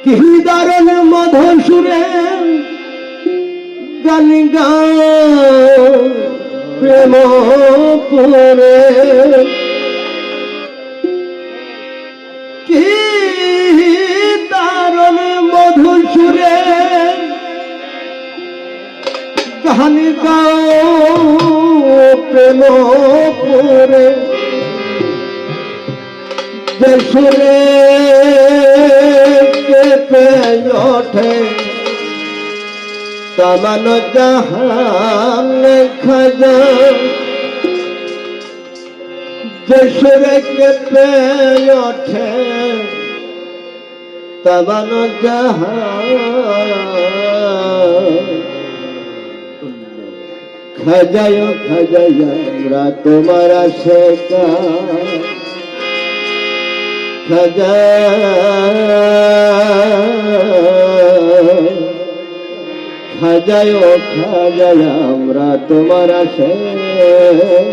কি দারুণ মধুর সুরে গান গাও প্রেম পুরে, কি দারুণ মধুর সুরে গান গাও প্রেম পুরে, যে সুরে কেঁপে ওঠে তামান জাহান খাজা, যে সুরে কেঁপে ওঠে তামান জাহান, খাজায় খাজায় আমরা তোমার আশেকা, খাজা খাজায় খাজায় আমরা তোমার আশেকা।